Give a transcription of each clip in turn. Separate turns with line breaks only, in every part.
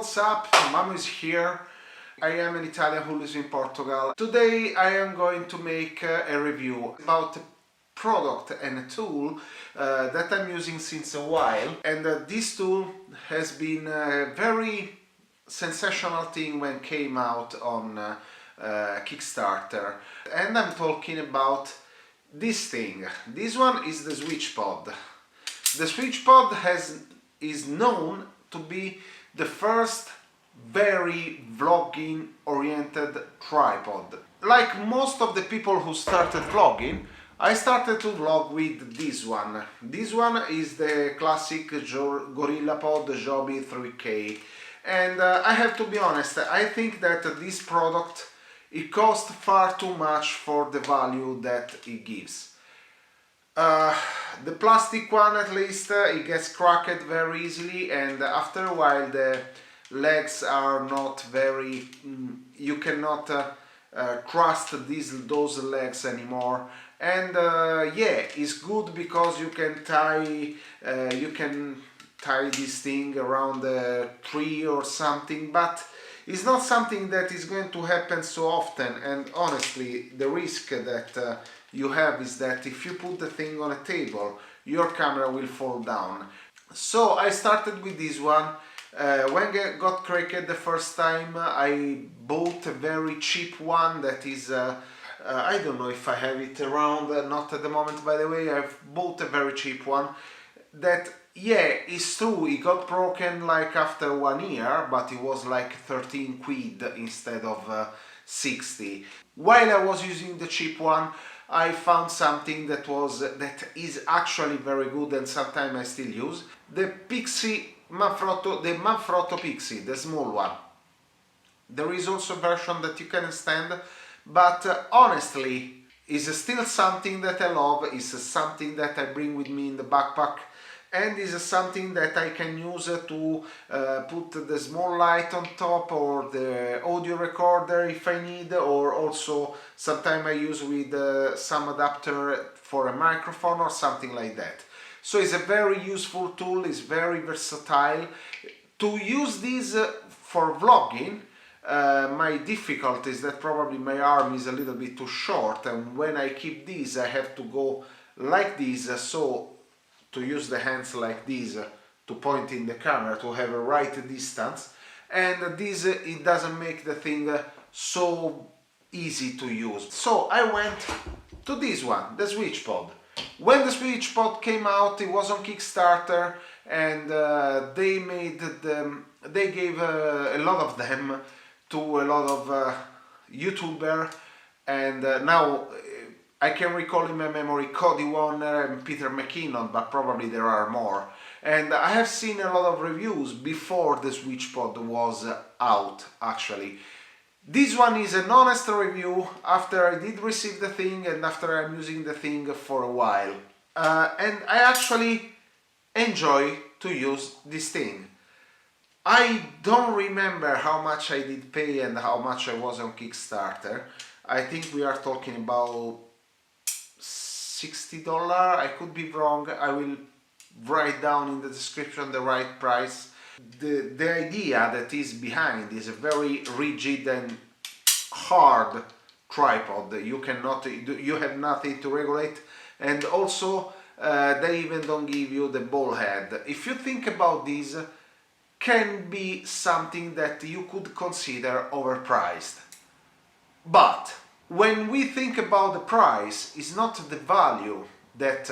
what's up? Mamo is here. I am an Italian who lives in Portugal. Today I am going to make a review about a product and a tool that I'm using since a while. And this tool has been a very sensational thing when it came out on Kickstarter. And I'm talking about this thing. This one is the SWITCHPOD. The SWITCHPOD is known to be the first very vlogging oriented tripod. Like most of the people who started vlogging, I started to vlog with this one. This one is the classic GorillaPod Joby 3K, and I have to be honest, I think that this product, it costs far too much for the value that it gives. The plastic one, at least, it gets cracked very easily, and after a while the legs are not very... you cannot trust those legs anymore. And yeah, it's good because you can tie this thing around a tree or something, but it's not something that is going to happen so often. And honestly, the risk that you have is that if you put the thing on a table, your camera will fall down. So I started with this one. When it got cracked the first time, I bought a very cheap one that is I don't know if I have it around, not at the moment by the way. I've bought a very cheap one that, yeah, it's true, it got broken like after 1 year, but it was like 13 quid instead of 60. While I was using the cheap one, I found something that is actually very good and sometimes I still use. The Manfrotto Pixie, the small one. There is also a version that you can extend, but honestly, is still something that I love, is something that I bring with me in the backpack, and is something that I can use to put the small light on top or the audio recorder if I need, or also sometimes I use with some adapter for a microphone or something like that. So it's a very useful tool, it's very versatile. To use this for vlogging, my difficulty is that probably my arm is a little bit too short, and when I keep this I have to go like this, so to use the hands like this to point in the camera to have a right distance, and this it doesn't make the thing so easy to use. So I went to this one, the SWITCHPOD. When the SWITCHPOD came out, it was on Kickstarter, and they gave a lot of them to a lot of YouTubers, and now I can recall in my memory Cody Wanner and Peter McKinnon, but probably there are more. And I have seen a lot of reviews before the SWITCHPOD was out, actually. This one is an honest review after I did receive the thing and after I'm using the thing for a while. And I actually enjoy to use this thing. I don't remember how much I did pay and how much I was on Kickstarter. I think we are talking about $60. I could be wrong. I will write down in the description the right price. The idea that is behind is a very rigid and hard tripod. You have nothing to regulate, and also they even don't give you the ball head. If you think about this, can be something that you could consider overpriced. But when we think about the price, it's not the value that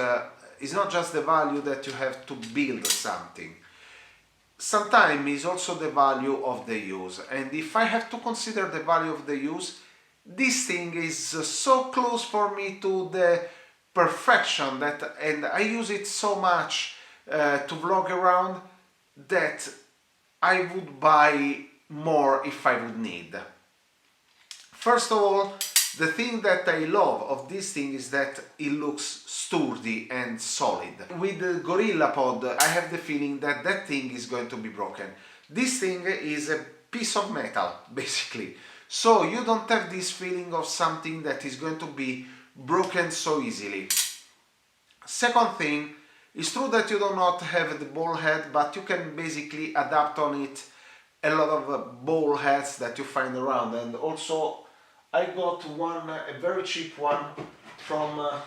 it's not just the value that you have to build something. Sometimes it's also the value of the use, and if I have to consider the value of the use, this thing is so close for me to the perfection and I use it so much to vlog around that I would buy more if I would need. First of all, the thing that I love of this thing is that it looks sturdy and solid. With the GorillaPod, I have the feeling that that thing is going to be broken. This thing is a piece of metal, basically. So you don't have this feeling of something that is going to be broken so easily. Second thing, it's true that you do not have the ball head, but you can basically adapt on it a lot of ball heads that you find around. And also I got one, a very cheap one from,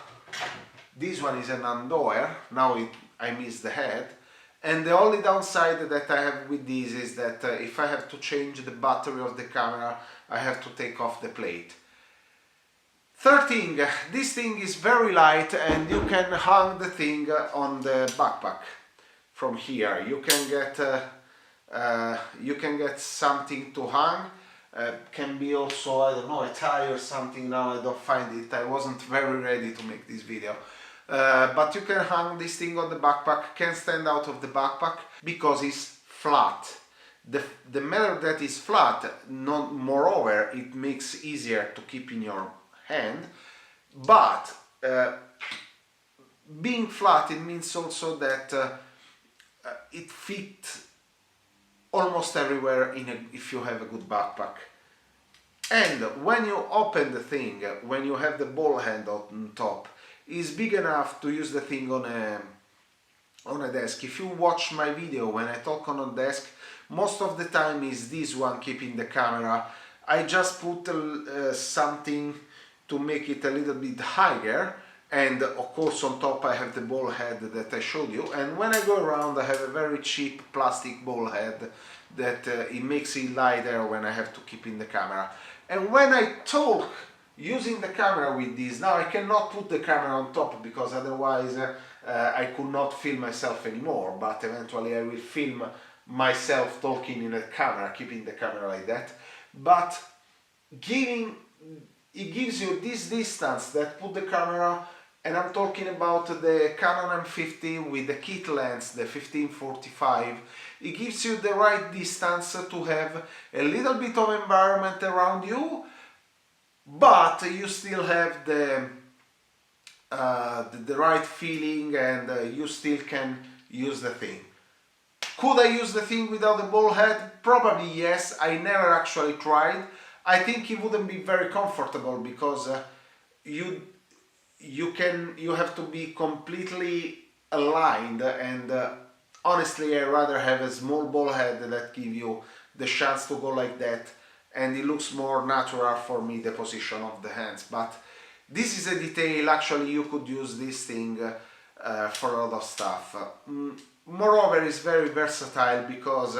this one is an Andoer, now I miss the head. And the only downside that I have with this is that if I have to change the battery of the camera, I have to take off the plate. Third thing, this thing is very light and you can hang the thing on the backpack from here. You can get something to hang. Can be also, I don't know, a tie or something. Now I don't find it. I wasn't very ready to make this video. But you can hang this thing on the backpack, can stand out of the backpack because it's flat. The matter that is flat, moreover, it makes easier to keep in your hand. But being flat, it means also that it fits almost everywhere if you have a good backpack. And when you open the thing, when you have the ball hand on top, it's big enough to use the thing on a desk. If you watch my video when I talk on a desk, most of the time is this one keeping the camera. I just put something to make it a little bit higher, and of course on top I have the ball head that I showed you, and when I go around I have a very cheap plastic ball head that it makes it lighter when I have to keep in the camera. And when I talk using the camera with this, now I cannot put the camera on top because otherwise I could not film myself anymore, but eventually I will film myself talking in a camera, keeping the camera like that. But it gives you this distance that put the camera, and I'm talking about the Canon M50 with the kit lens, the 15-45. It gives you the right distance to have a little bit of environment around you, but you still have the right feeling, and you still can use the thing. Could I use the thing without the ball head? Probably yes. I never actually tried. I think it wouldn't be very comfortable because you have to be completely aligned, and honestly I rather have a small ball head that give you the chance to go like that, and it looks more natural for me, the position of the hands. But this is a detail. Actually you could use this thing for a lot of stuff. Moreover, it's very versatile because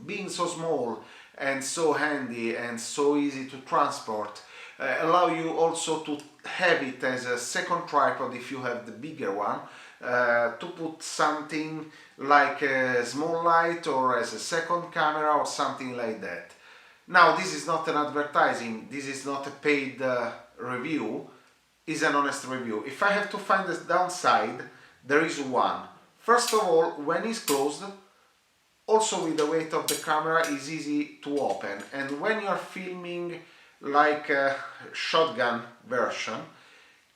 being so small and so handy and so easy to transport, allow you also to have it as a second tripod if you have the bigger one, to put something like a small light or as a second camera or something like that. Now this is not an advertising, this is not a paid review, it's an honest review. If I have to find the downside, there is one. First of all, when it's closed, also with the weight of the camera, is easy to open, and when you're filming like a shotgun version,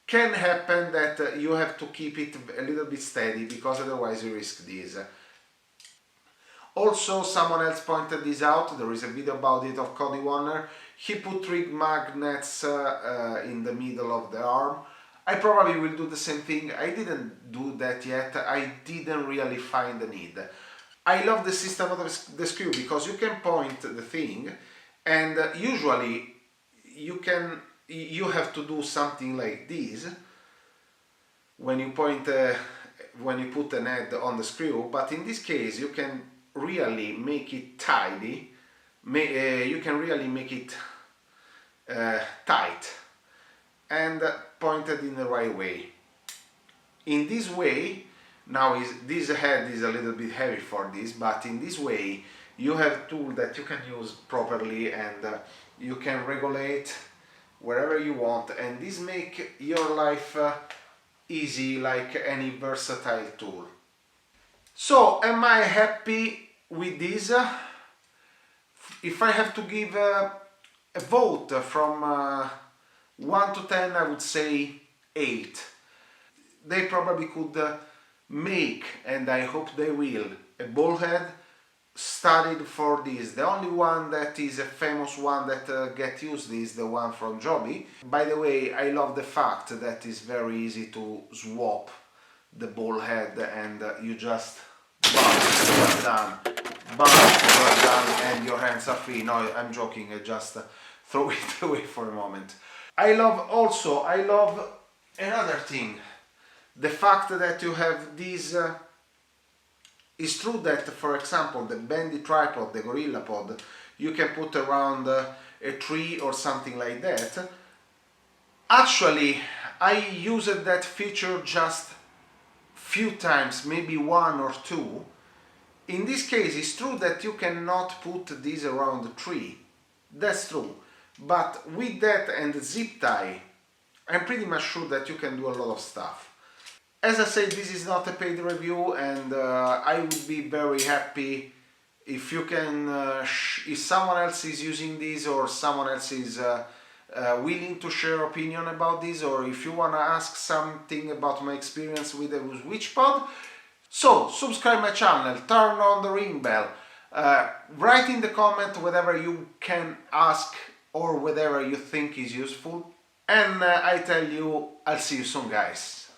can happen that you have to keep it a little bit steady because otherwise you risk this. Also, someone else pointed this out, there is a video about it of Cody Wanner. He put 3 magnets in the middle of the arm. I probably will do the same thing. I didn't do that yet. I didn't really find the need. I love the system of the screw because you can point the thing, and usually you have to do something like this when you point when you put an head on the screw, but in this case you can really make it tidy. You can really make it tight and pointed in the right way. In this way, now this head is a little bit heavy for this, but in this way you have a tool that you can use properly, and you can regulate wherever you want, and this make your life easy like any versatile tool. So am I happy with this? If I have to give a vote from 1 to 10, I would say 8. They probably could make, and I hope they will, a ball head studied for this. The only one that is a famous one that get used is the one from Joby. By the way, I love the fact that it's very easy to swap the ball head, and you just done. but you're done and your hands are free. No, I'm joking, I just throw it away for a moment. I love another thing, the fact that you have these. It's true that, for example, the bendy tripod, the Gorilla Pod, you can put around a tree or something like that. Actually, I used that feature just few times, maybe one or two. In this case, it's true that you cannot put this around the tree. That's true. But with that and the zip tie, I'm pretty much sure that you can do a lot of stuff. As I said, this is not a paid review, and I would be very happy if you can, if someone else is using this or someone else is willing to share opinion about this, or if you want to ask something about my experience with the SWITCHPOD. So, subscribe my channel, turn on the ring bell, write in the comment whatever you can ask or whatever you think is useful, and I tell you, I'll see you soon, guys.